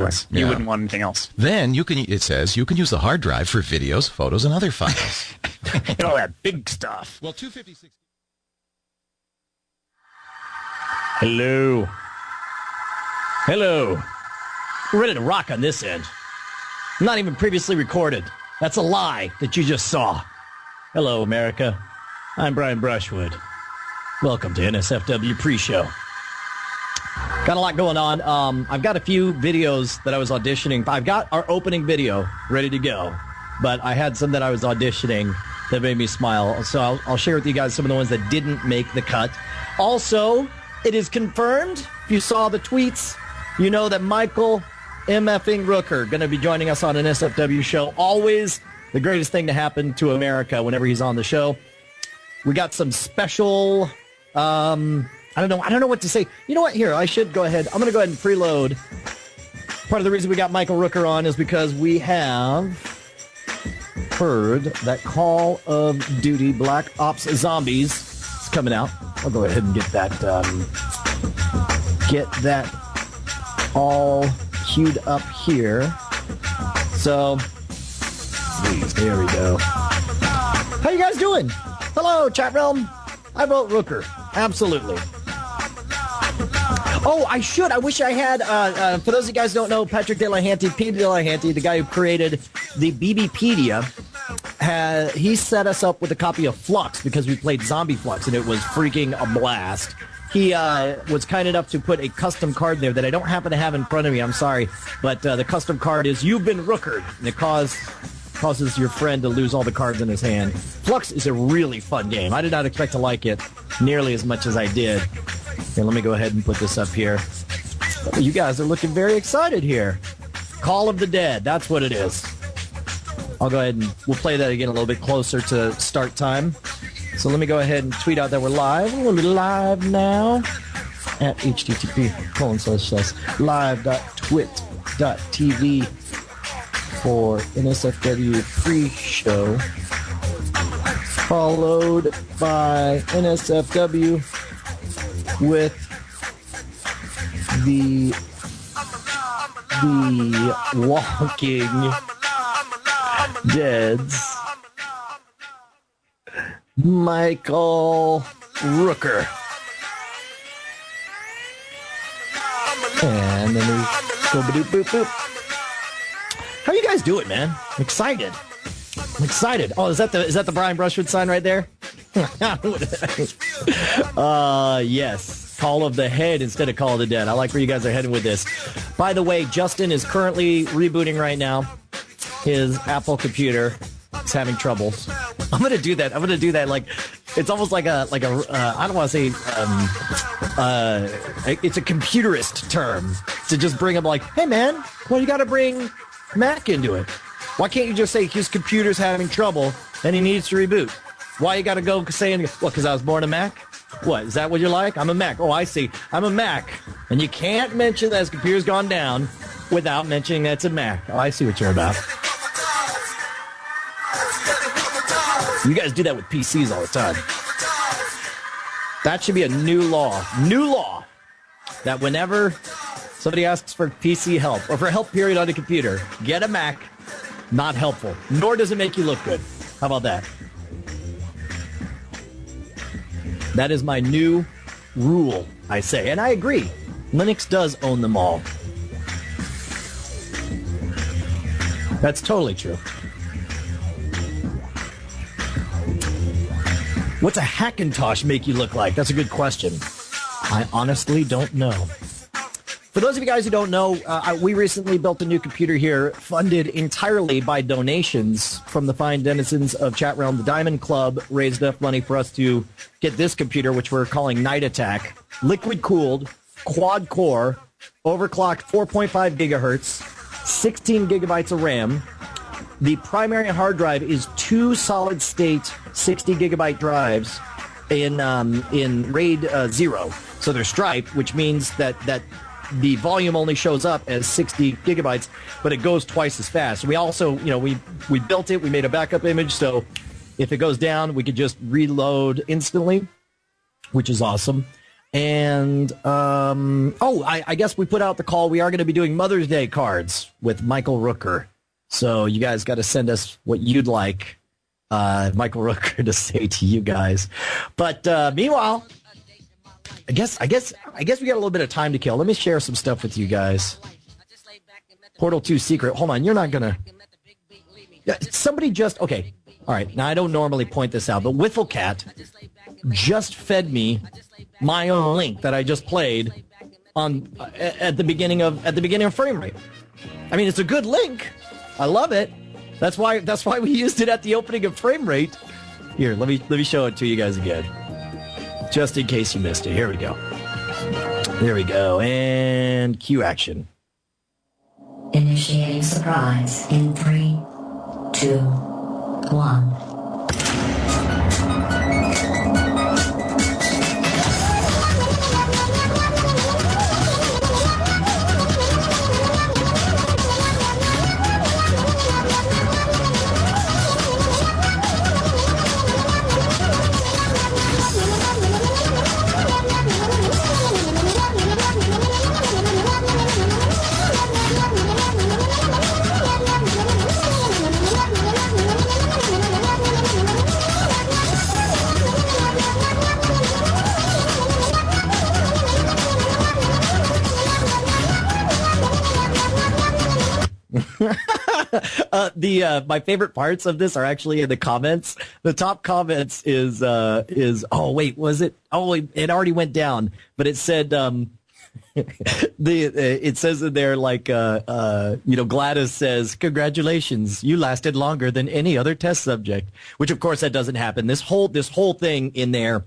happens. You wouldn't want anything else. Then it says you can use the hard drive for videos, photos, and other files. All that big stuff. Well, 256. Hello. Hello. We're ready to rock on this end. Not even previously recorded. That's a lie that you just saw. Hello, America. I'm Brian Brushwood. Welcome to NSFW Preshow. Got a lot going on. I've got a few videos that I was auditioning. I've got our opening video ready to go, but I had some that I was auditioning that made me smile. So I'll share with you guys some of the ones that didn't make the cut. Also, it is confirmed. If you saw the tweets, you know that Michael MFing Rooker going to be joining us on an NSFW show. Always the greatest thing to happen to America whenever he's on the show. We got some special... I don't know what to say. You know what? Here, I should go ahead. I'm going to go ahead and preload. Part of the reason we got Michael Rooker on is because we have heard that Call of Duty Black Ops Zombies is coming out. I'll go ahead and get that all queued up here. So, please, there we go. How you guys doing? Hello, chat realm. I vote Rooker. Absolutely. Oh, I wish I had, for those of you guys who don't know, Patrick Delahanty, Peter Delahanty, the guy who created the BBpedia, he set us up with a copy of Flux because we played Zombie Flux, and it was freaking a blast. He was kind enough to put a custom card there that I don't happen to have in front of me. I'm sorry, but the custom card is "You've been Rookered," and it causes your friend to lose all the cards in his hand. Flux is a really fun game. I did not expect to like it nearly as much as I did. Here, let me go ahead and put this up here. You guys are looking very excited here. Call of the Dead, that's what it is. I'll go ahead and we'll play that again a little bit closer to start time. So let me go ahead and tweet out that we're live. We're live now at http://live.twit.tv for NSFW pre-show, followed by NSFW with the Walking Dead's Michael Rooker. And then there's boop boop boop. How you guys doing, man? I'm excited. Oh, is that the Brian Brushwood sign right there? Yes. Call of the Head instead of Call of the Dead. I like where you guys are heading with this. By the way, Justin is currently rebooting right now. His Apple computer is having trouble. I'm gonna do that. Like, it's almost like a I don't want to say it's a computerist term to just bring up like, hey man, well you got to bring Mac into it. Why can't you just say his computer's having trouble and he needs to reboot? Why you got to go saying, well, because I was born a Mac? What, is that what you're like? I'm a Mac. Oh, I see. I'm a Mac. And you can't mention that his computer's gone down without mentioning that it's a Mac. Oh, I see what you're about. You guys do that with PCs all the time. That should be a new law. New law. That whenever somebody asks for PC help or for help period on a computer, get a Mac. Not helpful. Nor does it make you look good. How about that? That is my new rule, I say. And I agree. Linux does own them all. That's totally true. What's a Hackintosh make you look like? That's a good question. I honestly don't know. For those of you guys who don't know, we recently built a new computer here, funded entirely by donations from the fine denizens of Chat Realm. The Diamond Club raised enough money for us to get this computer, which we're calling Night Attack, liquid-cooled, quad-core, overclocked 4.5 gigahertz, 16 gigabytes of RAM. The primary hard drive is 2 solid-state 60 gigabyte drives in RAID 0. So they're striped, which means that the volume only shows up as 60 gigabytes, but it goes twice as fast. We also, we built it. We made a backup image, so if it goes down, we could just reload instantly, which is awesome. And, I guess we put out the call. We are going to be doing Mother's Day cards with Michael Rooker. So you guys got to send us what you'd like Michael Rooker to say to you guys. But meanwhile, I guess we got a little bit of time to kill. Let me share some stuff with you guys. Portal 2 secret. Hold on, you're not going to... Somebody just... Okay, all right. Now, I don't normally point this out, but Whifflecat just fed me my own link that I just played on at the beginning of Frame Rate. I mean, it's a good link. I love it. That's why we used it at the opening of Frame Rate. Here, let me show it to you guys again, just in case you missed it. Here we go. There we go, and cue action. Initiating surprise in 3, 2, 1. My favorite parts of this are actually in the comments. The top comments is oh wait, was it? Oh, it already went down, but it said it says in there like Gladys says, "Congratulations, you lasted longer than any other test subject," which of course that doesn't happen. This whole thing in there,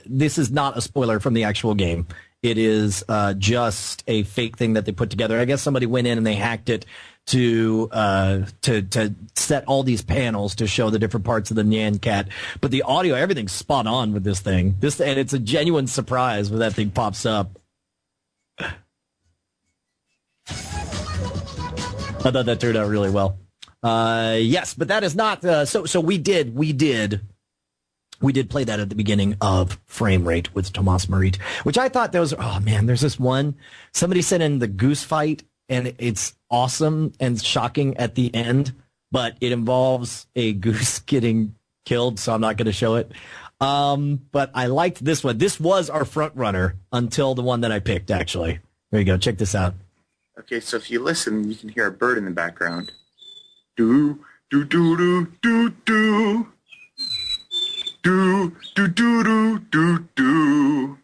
this is not a spoiler from the actual game. It is just a fake thing that they put together. I guess somebody went in and they hacked it to set all these panels to show the different parts of the Nyan Cat. But the audio, everything's spot on with this thing. And it's a genuine surprise when that thing pops up. I thought that turned out really well. Yes, but that is not so we did play that at the beginning of Frame Rate with Tomas Marit, which I thought there's this one. Somebody sent in the goose fight, and it's awesome and shocking at the end, but it involves a goose getting killed, so I'm not going to show it. But I liked this one. This was our front runner until the one that I picked, actually. There you go. Check this out. Okay, so if you listen, you can hear a bird in the background. Do, do, do, do, do, do. Do, do, do, do, do, do.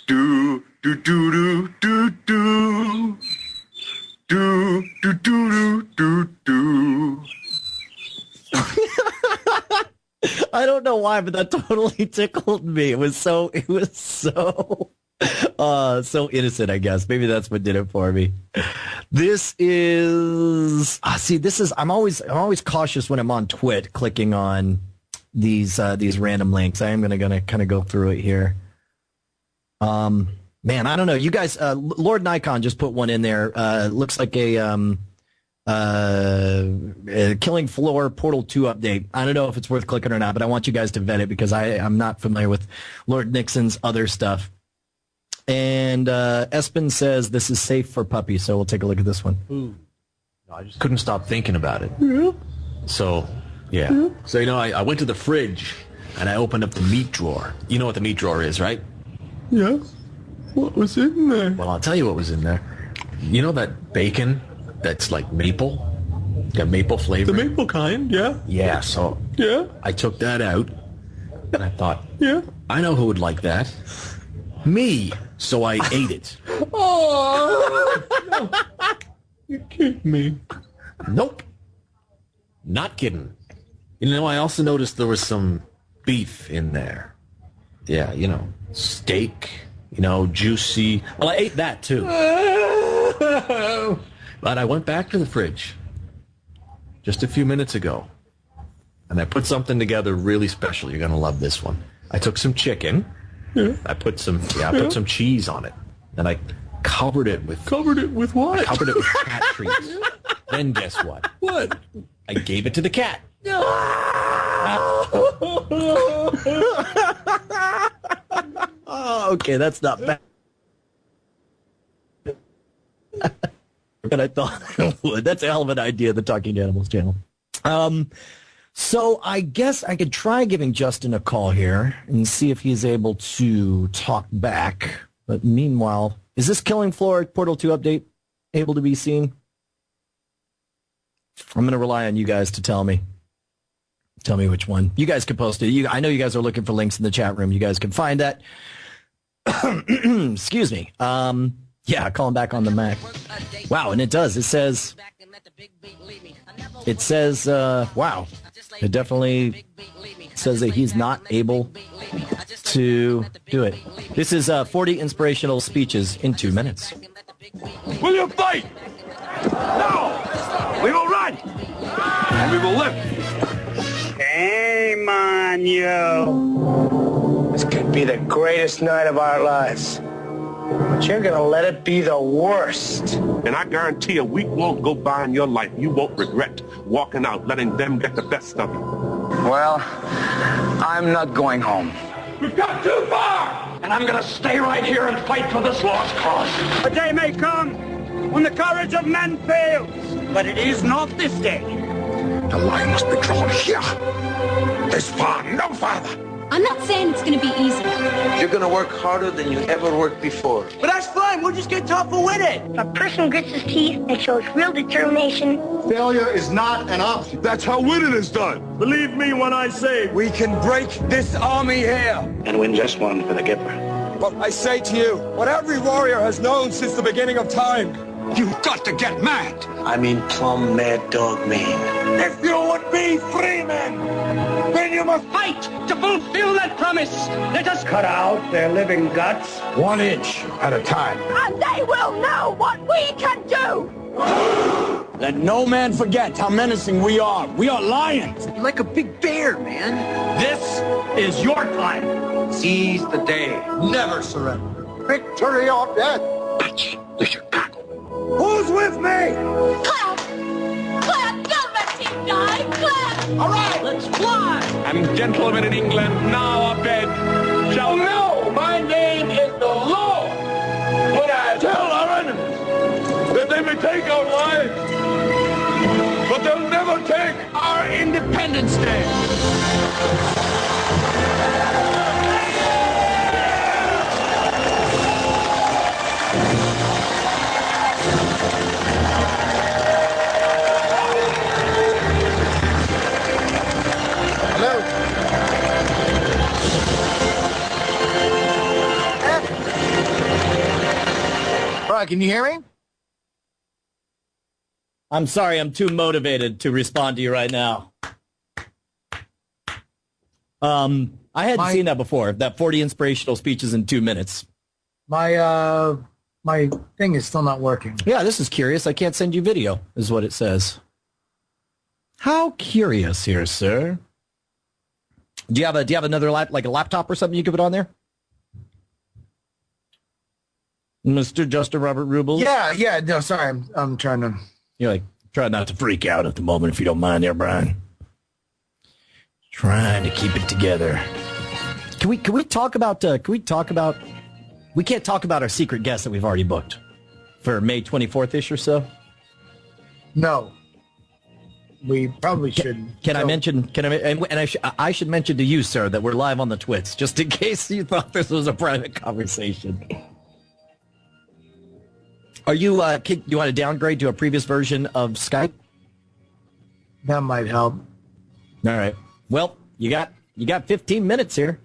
Do, do, do, do, do, do. Do, do, do, do, do, do. I don't know why, but that totally tickled me. It was so innocent, I guess. Maybe that's what did it for me. This is I'm always cautious when I'm on Twit clicking on these random links. I am gonna kind of go through it here. Man, I don't know. You guys, Lord Nikon just put one in there. Looks like a Killing Floor Portal 2 update. I don't know if it's worth clicking or not, but I want you guys to vet it because I'm not familiar with Lord Nixon's other stuff. And Espen says this is safe for puppies, so we'll take a look at this one. Ooh. I just couldn't stop thinking about it. Yeah. So, yeah. Yeah. So, I went to the fridge, and I opened up the meat drawer. You know what the meat drawer is, right? Yeah. What was in there? Well, I'll tell you what was in there. You know that bacon that's like maple? Got maple flavor? The maple kind, yeah. Yeah, so yeah. I took that out, and I thought, yeah, I know who would like that. Me. So I ate it. Oh! No. You kidding me? Nope. Not kidding. I also noticed there was some beef in there. Yeah, steak, juicy. Well, I ate that too. But I went back to the fridge just a few minutes ago, and I put something together really special. You're going to love this one. I took some chicken. Yeah. I put some cheese on it, and I covered it with what? I covered it with cat treats. Then guess what? What? I gave it to the cat. Okay, that's not bad. But I thought it would. That's a hell of an idea, the Talking Animals channel. So I guess I could try giving Justin a call here and see if he's able to talk back. But meanwhile, is this Killing Floor Portal 2 update able to be seen? I'm going to rely on you guys to tell me. Tell me which one. You guys can post it. I know you guys are looking for links in the chat room. You guys can find that. Excuse me. Yeah, calling back on the Mac. Wow, and it does. It says, wow. It definitely says that he's not able to do it. This is 40 inspirational speeches in 2 minutes. Will you fight? No! We will run! And we will live! Shame on you! This could be the greatest night of our lives. But you're gonna let it be the worst. And I guarantee a week won't go by in your life you won't regret walking out, letting them get the best of you. Well, I'm not going home. We've got too far! And I'm gonna stay right here and fight for this lost cause. A day may come when the courage of men fails, but it is not this day. The line must be drawn here. This far, no farther. I'm not saying it's going to be easy. You're gonna work harder than you ever worked before. But that's fine. We'll just get tougher with it. A person grits his teeth and shows real determination. Failure is not an option. That's how winning is done. Believe me when I say we can break this army here. And win just one for the Gipper. But I say to you, what every warrior has known since the beginning of time, you've got to get mad. I mean plumb mad dog mean. If you would be free men, then you must fight to fulfill that promise. Let us cut out their living guts 1 inch at a time. And they will know what we can do. Let no man forget how menacing we are. We are lions. You're like a big bear, man. This is your time. Seize the day. Never surrender. Victory or death. That's the Chicago. Who's with me? Clap! Clap! Don't let him die! Clap! All right, let's fly. And gentlemen in England, now abed, shall know my name is the Lord. When I tell our enemies that they may take our lives, but they'll never take our Independence Day. Right, can you hear me? I'm sorry, I'm too motivated to respond to you right now. I hadn't seen that before, that 40 inspirational speeches in 2 minutes. My thing is still not working. Yeah, this is curious. I can't send you video, is what it says. How curious here, sir. Do you have another like a laptop or something you could put on there? Mr. Justin Robert Rubles? Yeah, no, sorry, I'm trying to... You're like, try not to freak out at the moment if you don't mind there, Brian. Trying to keep it together. Can we talk about, we can't talk about our secret guest that we've already booked for May 24th-ish or so? No. We probably should. I should mention to you, sir, that we're live on the Twits, just in case you thought this was a private conversation. Are you, you want to downgrade to a previous version of Skype? That might help. All right. Well, you got 15 minutes here.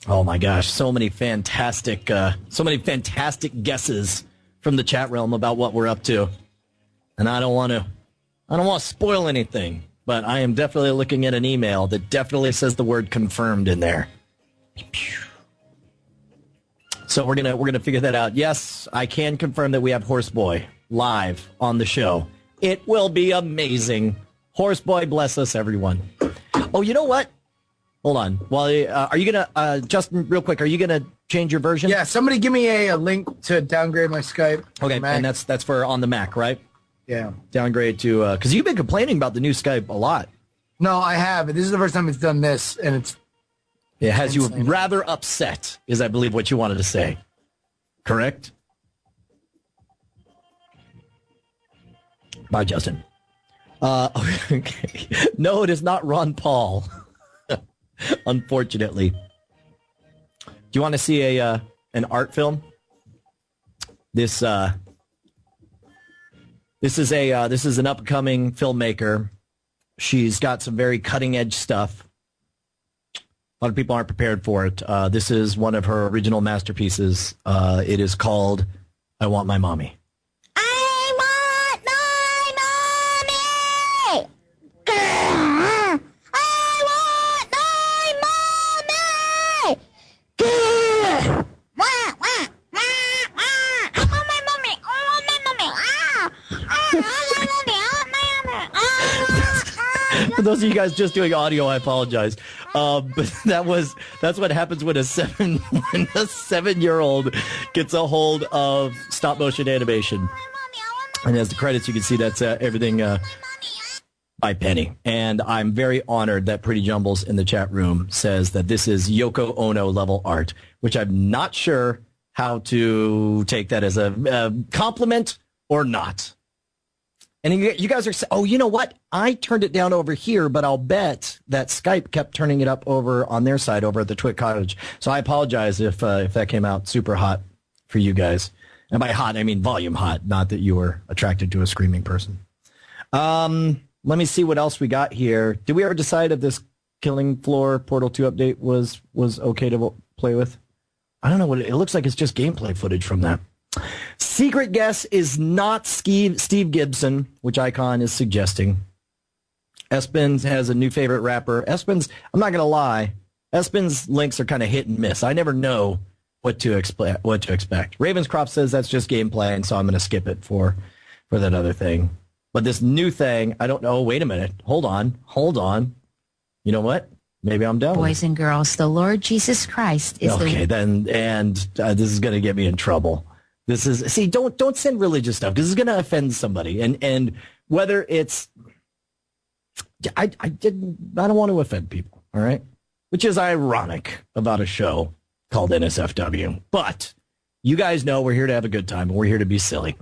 Oh my gosh, so many fantastic guesses from the chat realm about what we're up to. And I don't want to spoil anything, but I am definitely looking at an email that definitely says the word confirmed in there. So we're gonna figure that out. Yes, I can confirm that we have Horseboy live on the show. It will be amazing. Horseboy, bless us, everyone. Oh, you know what? Hold on. Well, are you gonna Justin, real quick? Are you gonna change your version? Yeah. Somebody give me a link to downgrade my Skype. Okay, and that's for on the Mac, right? Yeah. Downgrade to because you've been complaining about the new Skype a lot. No, I have. This is the first time it's done this, and it has you rather upset, is I believe what you wanted to say. Correct? Bye, Justin. Okay. No, it is not Ron Paul. Unfortunately. Do you want to see an art film? This is an upcoming filmmaker. She's got some very cutting edge stuff. A lot of people aren't prepared for it. This is one of her original masterpieces. It is called I Want My Mommy. For those of you guys just doing audio, I apologize. But that's what happens when a 7-year-old gets a hold of stop motion animation. And as the credits, you can see that's everything by Penny. And I'm very honored that Pretty Jumbles in the chat room says that this is Yoko Ono level art, which I'm not sure how to take that as a compliment or not. And you guys are saying, oh, you know what? I turned it down over here, but I'll bet that Skype kept turning it up over on their side over at the Twit Cottage. So I apologize if that came out super hot for you guys. And by hot, I mean volume hot, not that you were attracted to a screaming person. Let me see what else we got here. Did we ever decide if this Killing Floor Portal 2 update was okay to play with? I don't know what it looks like. It's just gameplay footage from that. Secret guess is not Steve Gibson, which Icon is suggesting. Espins has a new favorite rapper. Espins, I'm not going to lie, Espins' links are kind of hit and miss. I never know what to expect. Ravenscroft says that's just gameplay, and so I'm going to skip it for that other thing. But this new thing, I don't know. Wait a minute. Hold on. You know what? Maybe I'm done. Boys and girls, the Lord Jesus Christ is okay, then, and this is going to get me in trouble. This is, see, don't send religious stuff because it's going to offend somebody. And whether it's, I don't want to offend people, all right? Which is ironic about a show called NSFW. But you guys know we're here to have a good time and we're here to be silly.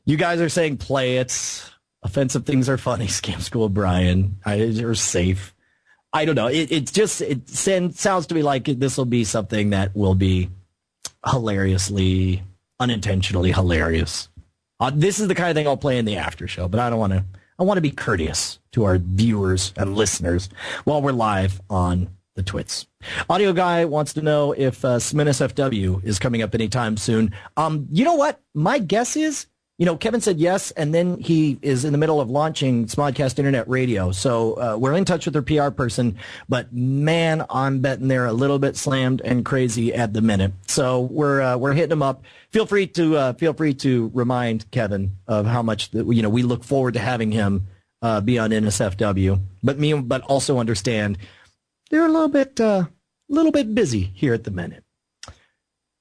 You guys are saying play it. Offensive things are funny. Scam School Brian. You're safe. I don't know. It sounds to me like this will be something that will be hilariously, unintentionally hilarious. This is the kind of thing I'll play in the after show, but I don't want to. I want to be courteous to our viewers and listeners while we're live on the Twits. Audio Guy wants to know if NSFW is coming up anytime soon. You know what? My guess is, Kevin said yes, and then he is in the middle of launching Smodcast Internet Radio. So we're in touch with their PR person, but man, I'm betting they're a little bit slammed and crazy at the minute. So we're hitting them up. Feel free to remind Kevin of how much we look forward to having him be on NSFW. But also understand they're a little bit busy here at the minute.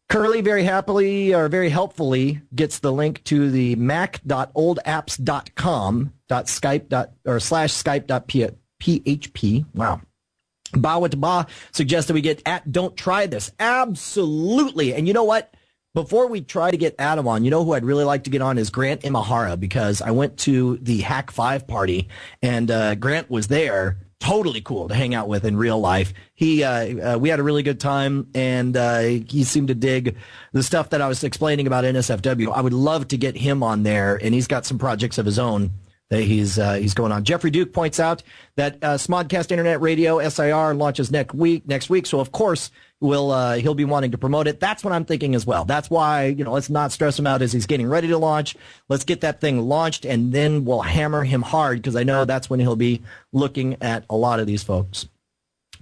Curly very helpfully gets the link to the mac.oldapps.com.skype.php. Wow. Ba suggests that we get at Don't Try This. Absolutely. And you know what? Before we try to get Adam on, who I'd really like to get on is Grant Imahara, because I went to the Hack 5 party and Grant was there. Totally cool to hang out with in real life. We had a really good time, and he seemed to dig the stuff that I was explaining about NSFW. I would love to get him on there, and he's got some projects of his own that he's going on. Jeffrey Duke points out that Smodcast Internet Radio SIR launches next week. So of course he'll be wanting to promote it. That's what I'm thinking as well. That's why let's not stress him out as he's getting ready to launch. Let's get that thing launched, and then we'll hammer him hard, because I know that's when he'll be looking at a lot of these folks.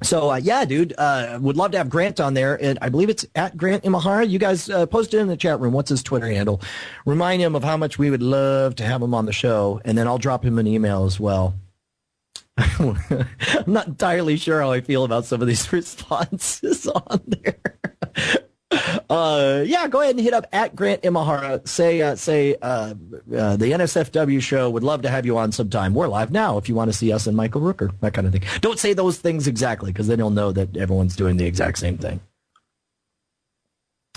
So yeah, dude, would love to have Grant on there, and I believe it's at Grant Imahara. You guys post it in the chat room. What's his Twitter handle? Remind him of how much we would love to have him on the show, and then I'll drop him an email as well. I'm not entirely sure how I feel about some of these responses on there. Yeah, go ahead and hit up at Grant Imahara. Say the NSFW show would love to have you on sometime. We're live now if you want to see us and Michael Rooker, that kind of thing. Don't say those things exactly because then you'll know that everyone's doing the exact same thing.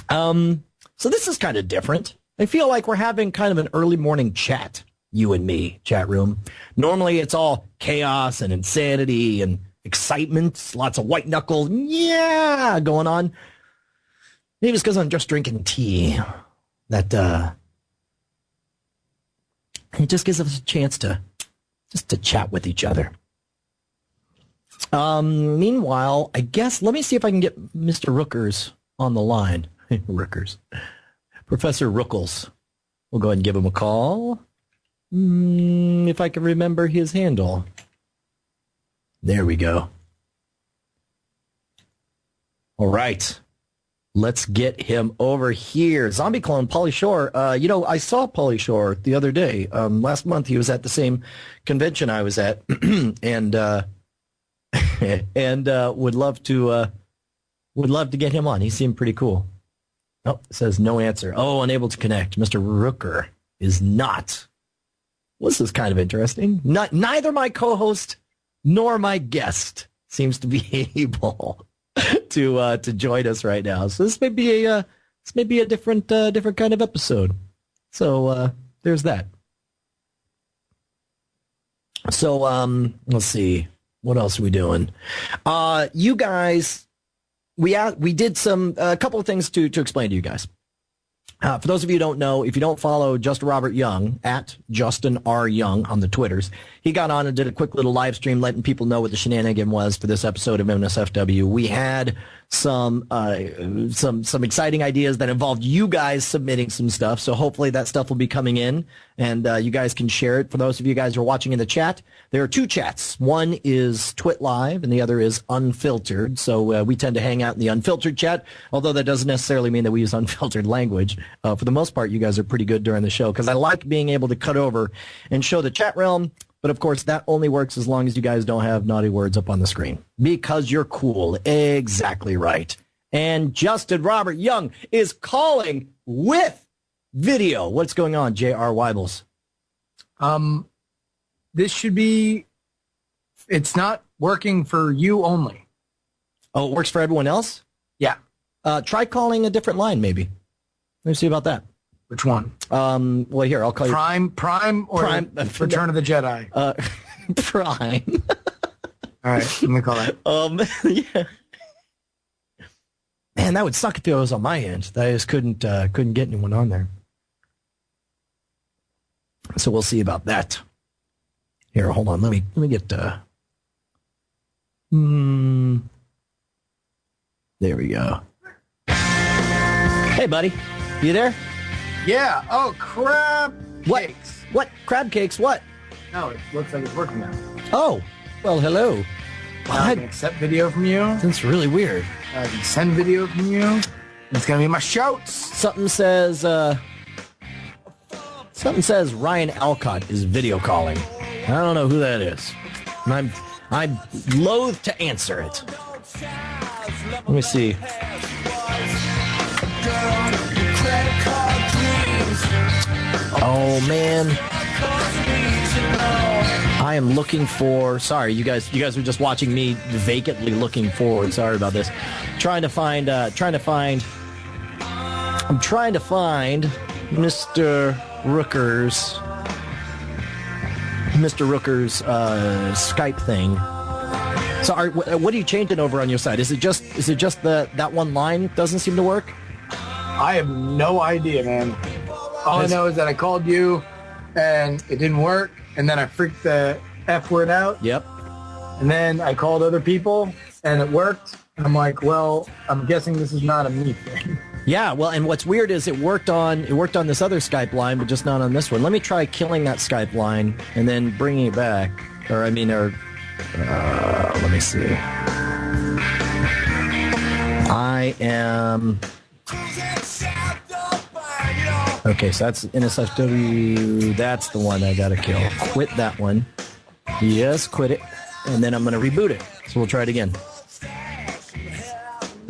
So this is kind of different. I feel like we're having kind of an early morning chat, you and me, chat room. Normally it's all chaos and insanity and excitement, lots of white knuckles, yeah, going on. Maybe it's because I'm just drinking tea that it just gives us a chance to chat with each other. Meanwhile, I guess, let me see if I can get Mr. Rookers on the line. Rookers. Professor Rookles. We'll go ahead and give him a call. If I can remember his handle. There we go. All right. Let's get him over here. Zombie clone, Pauly Shore. I saw Pauly Shore the other day. Last month he was at the same convention I was at, and would love to get him on. He seemed pretty cool. Oh, it says no answer. Oh, unable to connect. Mr. Rooker is not. Well, this is kind of interesting. Neither my co-host nor my guest seems to be able to join us right now. So this may be a different kind of episode. So there's that. So let's see, what else are we doing? You guys, we did a couple of things to explain to you guys. For those of you who don't know, if you don't follow Justin Robert Young, at Justin R. Young on the Twitters, he got on and did a quick little live stream letting people know what the shenanigan was for this episode of NSFW. We had some exciting ideas that involved you guys submitting some stuff, so hopefully that stuff will be coming in, and you guys can share it. For those of you guys who are watching in the chat, there are two chats. One is Twit Live, and the other is Unfiltered, so we tend to hang out in the Unfiltered chat, although that doesn't necessarily mean that we use unfiltered language. For the most part, you guys are pretty good during the show, because I like being able to cut over and show the chat realm. But, of course, that only works as long as you guys don't have naughty words up on the screen. Because you're cool. Exactly right. And Justin Robert Young is calling with video. What's going on, J.R. Weibels? This should be... It's not working for you only. Oh, it works for everyone else? Yeah. Try calling a different line, maybe. Let me see about that. Which one? Well, here, I'll call you. Prime, or Return of the Jedi? Prime. All right, let me call that. Yeah. Man, that would suck if it was on my end. I just couldn't get anyone on there. So we'll see about that. Here, hold on. Let me get. There we go. Hey, buddy, you there? Yeah. Oh, crab cakes. What? Crab cakes? What? No, it looks like it's working now. Oh, well, hello. Now I can accept video from you. That's really weird. I can send video from you. It's gonna be my shouts. Something says Ryan Alcott is video calling. I don't know who that is. And I'm loath to answer it. Let me see. Oh man, I am looking for. Sorry, you guys were just watching me vacantly looking forward. Sorry about this. I'm trying to find Mr. Rooker's Skype thing. So, what are you changing over on your side? Is it just that one line doesn't seem to work? I have no idea, man. All I know is that I called you, and it didn't work, and then I freaked the F word out. Yep. And then I called other people, and it worked. And I'm like, well, I'm guessing this is not a me thing. Yeah, well, and what's weird is it worked on this other Skype line, but just not on this one. Let me try killing that Skype line and then bringing it back. Let me see. I am... Okay, so that's NSFW. That's the one I gotta kill. Quit that one. Yes, quit it. And then I'm gonna reboot it. So we'll try it again.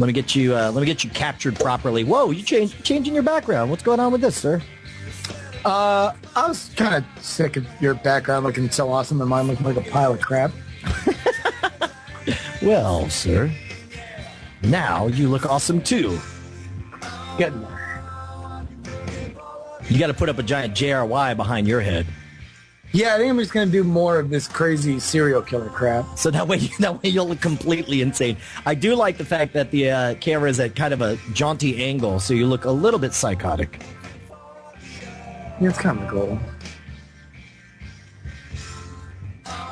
Let me get you captured properly. Whoa, you changing your background. What's going on with this, sir? I was kind of sick of your background looking so awesome and mine looking like a pile of crap. Well, sir, now you look awesome too. Getting there. You got to put up a giant JRY behind your head. Yeah, I think I'm just going to do more of this crazy serial killer crap. So that way you'll look completely insane. I do like the fact that the camera is at kind of a jaunty angle, so you look a little bit psychotic. Yeah, it's kind of cool.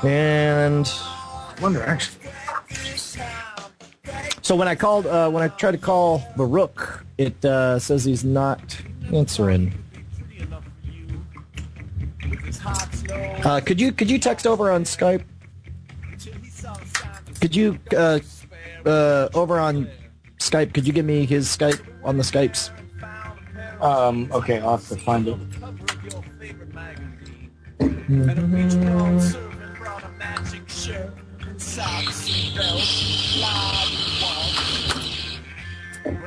And One Direction. So when I tried to call the Rook, it says he's not answering. Could you text over on Skype? Could you over on Skype? Could you give me his Skype on the Skypes? Okay, I'll have to find it.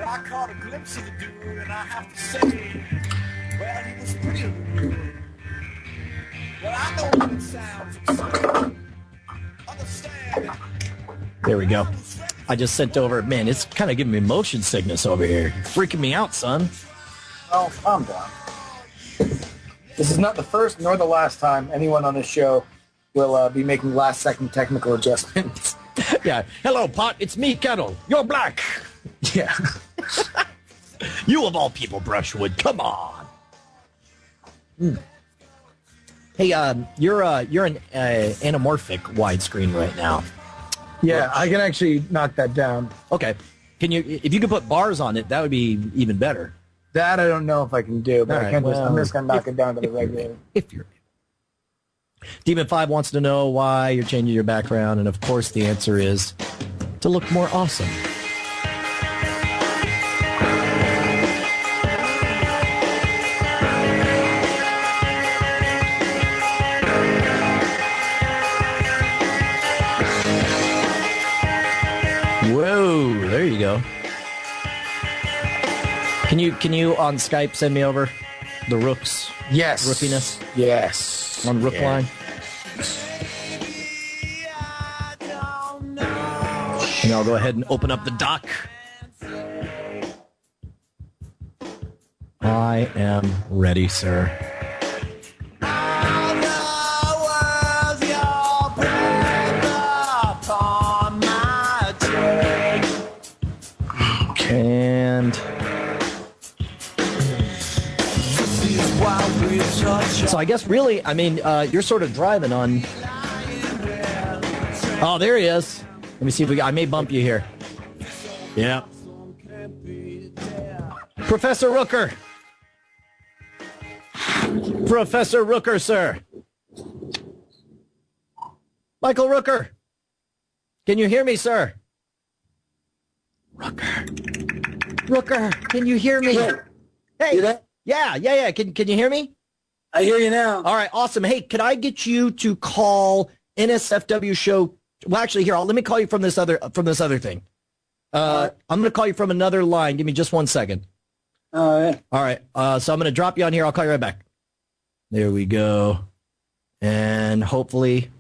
I caught a glimpse of the dude, and I have to say, well, he was pretty good. Well, I know what it sounds like. Understand. There we go. I just sent over. Man, it's kind of giving me motion sickness over here. Freaking me out, son. Oh, calm down. This is not the first nor the last time anyone on this show will be making last-second technical adjustments. Yeah. Hello, Pot. It's me, Kettle. You're black. Yeah. You of all people, Brushwood. Come on. Hey, you're an anamorphic widescreen right now. Yeah, I can actually knock that down. Okay. If you could put bars on it, that would be even better. That I don't know if I can do, but All right, I'm just going to knock it down to the regular. If you're Demon 5 wants to know why you're changing your background, and of course the answer is to look more awesome. Whoa, there you go. Can you on Skype send me over the Rooks? Yes. Rookiness? Yes. On Rook line? And I'll go ahead and open up the dock. I am ready, sir. And so I guess really, I mean, you're sort of driving on. Oh, there he is. Let me see if I may bump you here. Yeah. Professor Rooker. Professor Rooker, sir. Michael Rooker. Can you hear me, sir? Rooker, can you hear me? Hey, yeah. Can you hear me? I hear you now. All right, awesome. Hey, could I get you to call NSFW show? Well, actually, here, let me call you from this other thing. I'm going to call you from another line. Give me just 1 second. All right. All right. So I'm going to drop you on here. I'll call you right back. There we go. And hopefully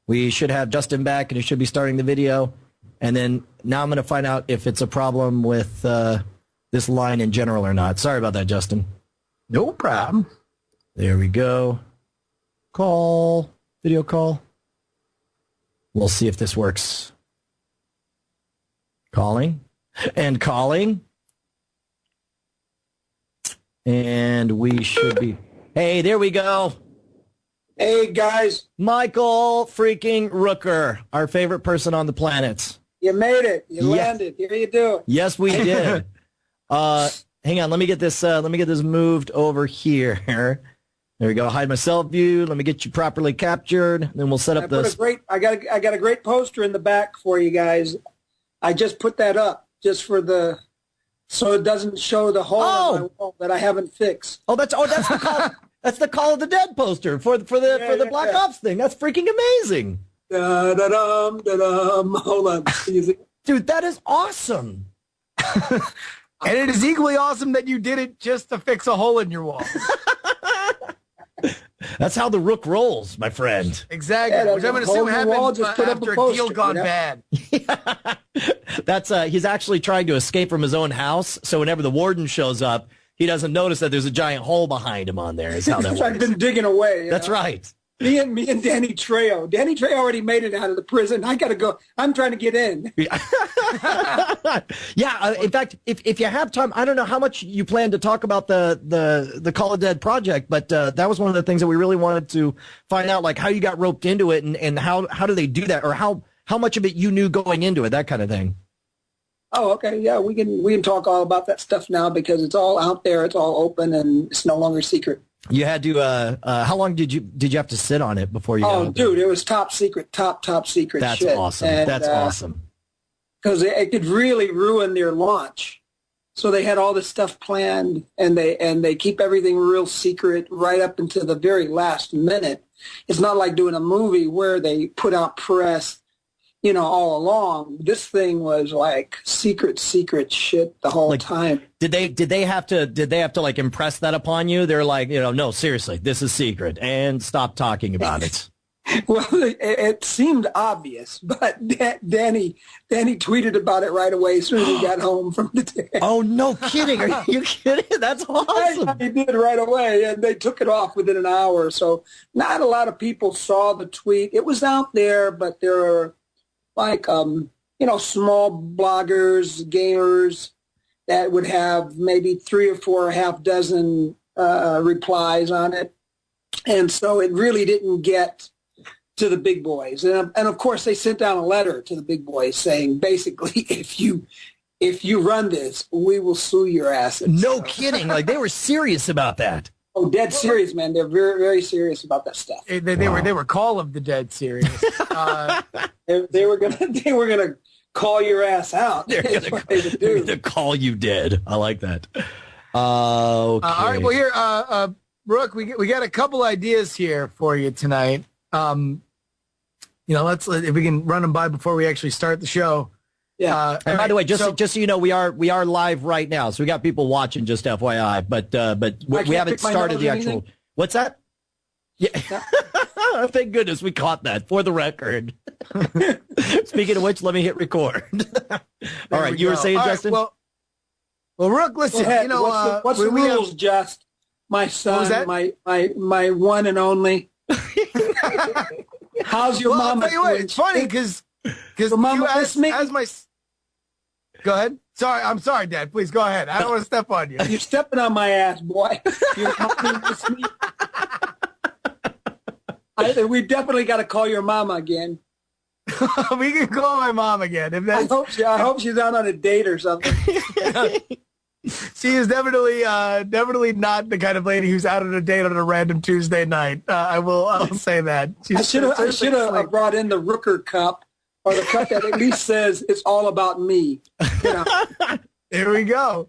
we should have Justin back, and he should be starting the video. And then now I'm going to find out if it's a problem with this line in general or not. Sorry about that, Justin. No problem. There we go. Call. Video call. We'll see if this works. Calling. And calling. And we should be... Hey, there we go. Hey, guys. Michael freaking Rooker, our favorite person on the planet. You made it. You landed. Here you do. Yes, we did. Hang on. Let me get this moved over here. There we go. Hide myself view. Let me get you properly captured. Then we'll set up this. I got a great poster in the back for you guys. I just put that up just for so it doesn't show the hole in my wall that I haven't fixed. That's the call. That's the Call of the Dead poster for the Black Ops thing. That's freaking amazing. Da-da-dum, da-dum. Hold on. Dude, that is awesome. And it is equally awesome that you did it just to fix a hole in your wall. That's how the Rook rolls, my friend. Exactly. Yeah, which I'm going to assume happens after a deal poster, gone you know? bad. That's he's actually trying to escape from his own house. So whenever the warden shows up, he doesn't notice that there's a giant hole behind him on there. Is how that works. I've been digging away. That's right. Me and Danny Trejo. Danny Trejo already made it out of the prison. I got to go. I'm trying to get in. Yeah. In fact, if you have time, I don't know how much you plan to talk about the Call of Dead project, but that was one of the things that we really wanted to find out, like how you got roped into it and how do they do that, or how much of it you knew going into it, that kind of thing. Oh, okay. Yeah, we can talk all about that stuff now because it's all out there. It's all open and it's no longer secret. You had to. How long did you have to sit on it before you? Oh, dude, it was top secret, top secret. That's shit. awesome. And, that's awesome. Because it could really ruin their launch. So they had all this stuff planned, and they keep everything real secret right up until the very last minute. It's not like doing a movie where they put out press, all along. This thing was like secret shit the whole time. Did they have to like impress that upon you? They're like, no, seriously, this is secret and stop talking about it. Well, it seemed obvious, but Danny tweeted about it right away as soon as he got home from the day. Oh, no kidding. Are you kidding? That's awesome. He did right away, and they took it off within an hour. So not a lot of people saw the tweet. It was out there, but there are like, small bloggers, gamers that would have maybe 3 or 4 or half dozen replies on it. And so it really didn't get to the big boys. And of course, they sent down a letter to the big boys saying, basically, if you run this, we will sue your asses. No kidding. Like, they were serious about that. Oh, dead serious, man. They're very, very serious about that stuff. They were Call of the Dead serious. They were gonna call your ass out. They're gonna call you dead. I like that. Okay. All right. Well, here, Brooke, we got a couple ideas here for you tonight. Let's if we can run them by before we actually start the show. Yeah. And by the way, just so you know, we are live right now, so we got people watching. Just FYI, but we haven't started the actual. What's that? Yeah. Thank goodness we caught that for the record. Speaking of which, let me hit record. All right, you were saying, Justin? Well, Rook, listen. What's the rules, Just? My son, my one and only. How's your mama? I'll tell you what, it's funny because mama as my. Go ahead. Sorry, I'm sorry, Dad. Please go ahead. I don't want to step on you. You're stepping on my ass, boy. We definitely got to call your mama again. We can call my mom again. I hope she's out on a date or something. She is definitely not the kind of lady who's out on a date on a random Tuesday night. I'll say that. I should have brought in the Rooker cup, or the cup that at least says it's all about me. There we go.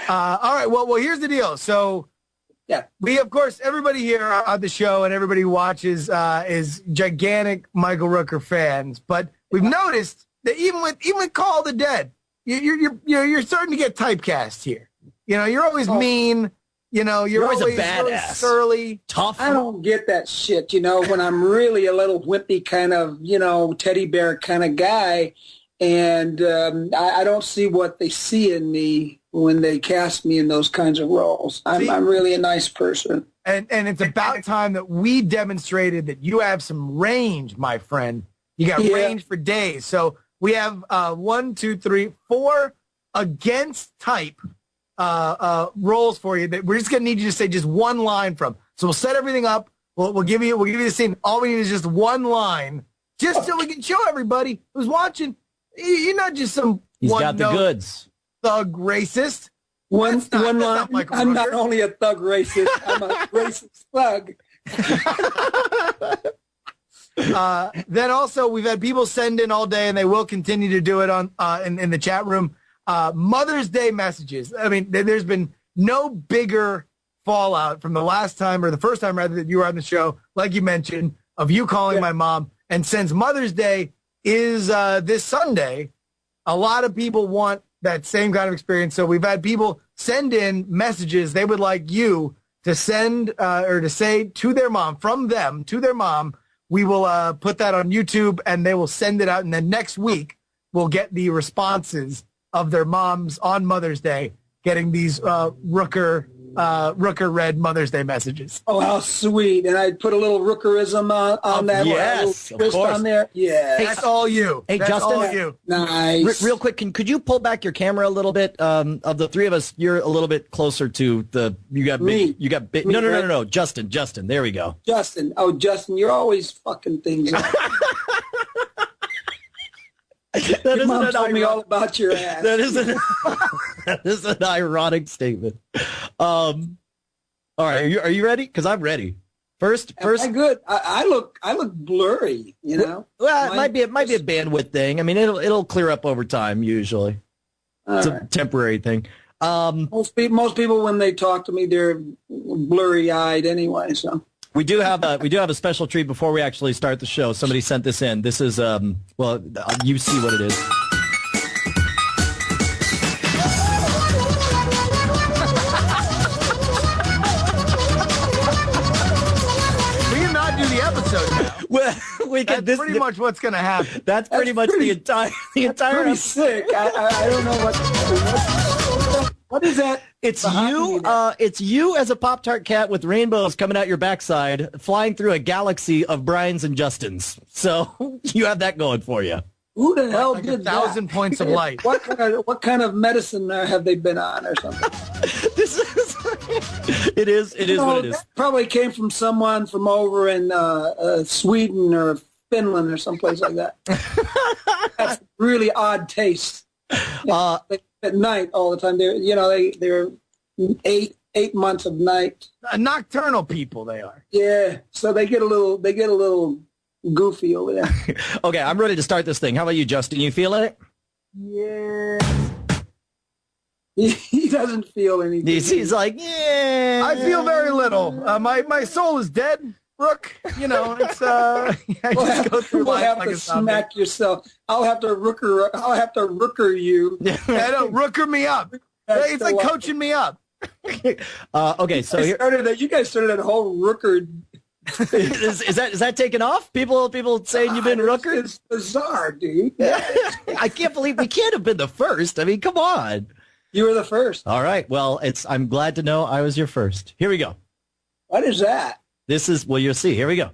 All right. Well, here's the deal. So, yeah, we, of course, everybody here on the show and everybody who watches is gigantic Michael Rooker fans. But we've noticed that even with Call of the Dead, you're starting to get typecast here. You're always mean. You're always a badass, surly, tough. I don't get that shit. When I'm really a little wimpy kind of, teddy bear kind of guy, and I don't see what they see in me when they cast me in those kinds of roles. I'm really a nice person. And it's about time that we demonstrated that you have some range, my friend. You got range for days. So we have 1, 2, 3, 4 against type roles for you that we're just gonna need you to say just one line from. So we'll set everything up. We'll give you the scene. All we need is just one line, just so we can show everybody who's watching. You're not just some. He's got the goods. Thug racist. One line. I'm not only a thug racist. I'm a racist thug. Then also we've had people send in all day, and they will continue to do it on in the chat room. Mother's Day messages. I mean, there's been no bigger fallout from the last time, or the first time rather, that you were on the show, like you mentioned, of you calling my mom. And since Mother's Day is this Sunday, a lot of people want that same kind of experience. So we've had people send in messages they would like you to send or to say to their mom, from them to their mom. We will put that on YouTube, and they will send it out. And then next week, we'll get the responses of their moms on Mother's Day, getting these Rooker read Mother's Day messages. Oh, how sweet. And I put a little Rookerism on that. Yes, of course. On there. Yeah. Hey, that's all you. Hey, that's Justin. all you. Nice. Real quick, could you pull back your camera a little bit? Of the three of us, you're a little bit closer to you got big. No. Justin. There we go. Justin. Oh, Justin, you're always fucking things up. Your mom told me all about your ass. That is an ironic statement. All right, are you ready? Because I'm ready. First. Am I good? I look blurry. You know. Well, it might be a bandwidth thing. I mean, it'll clear up over time. Usually, it's a temporary thing. Most people when they talk to me, they're blurry eyed anyway. So. We do have a special treat before we actually start the show. Somebody sent this in. This is you see what it is. We cannot do the episode now. Well, that's pretty much what's going to happen. That's pretty much the entire. Pretty sick. I don't know what is that? It's you. It's you as a Pop-Tart cat with rainbows coming out your backside, flying through a galaxy of Brian's and Justin's. So you have that going for you. Who the hell like did 1,000 points of light? What kind of medicine have they been on or something? It is what it is. That probably came from someone from over in Sweden or Finland or someplace like that. That's really odd taste. At night all the time. They're 8 months of night. Nocturnal people they are. Yeah. So they get a little goofy over there. Okay, I'm ready to start this thing. How about you, Justin? You feeling it? Yeah. He doesn't feel anything. He's like, yeah. I feel very little. My soul is dead. Rook, it's I just go through life have like to a zombie. smack yourself. I'll have to rooker you. I don't rooker me up. It's like coaching me up. Okay, so you guys started that whole rooker. is that taken off? People saying you've been rookered? It's bizarre, dude. I can't believe we can't have been the first. I mean, come on. You were the first. All right. Well, I'm glad to know I was your first. Here we go. What is that? This is, well, you'll see. Here we go.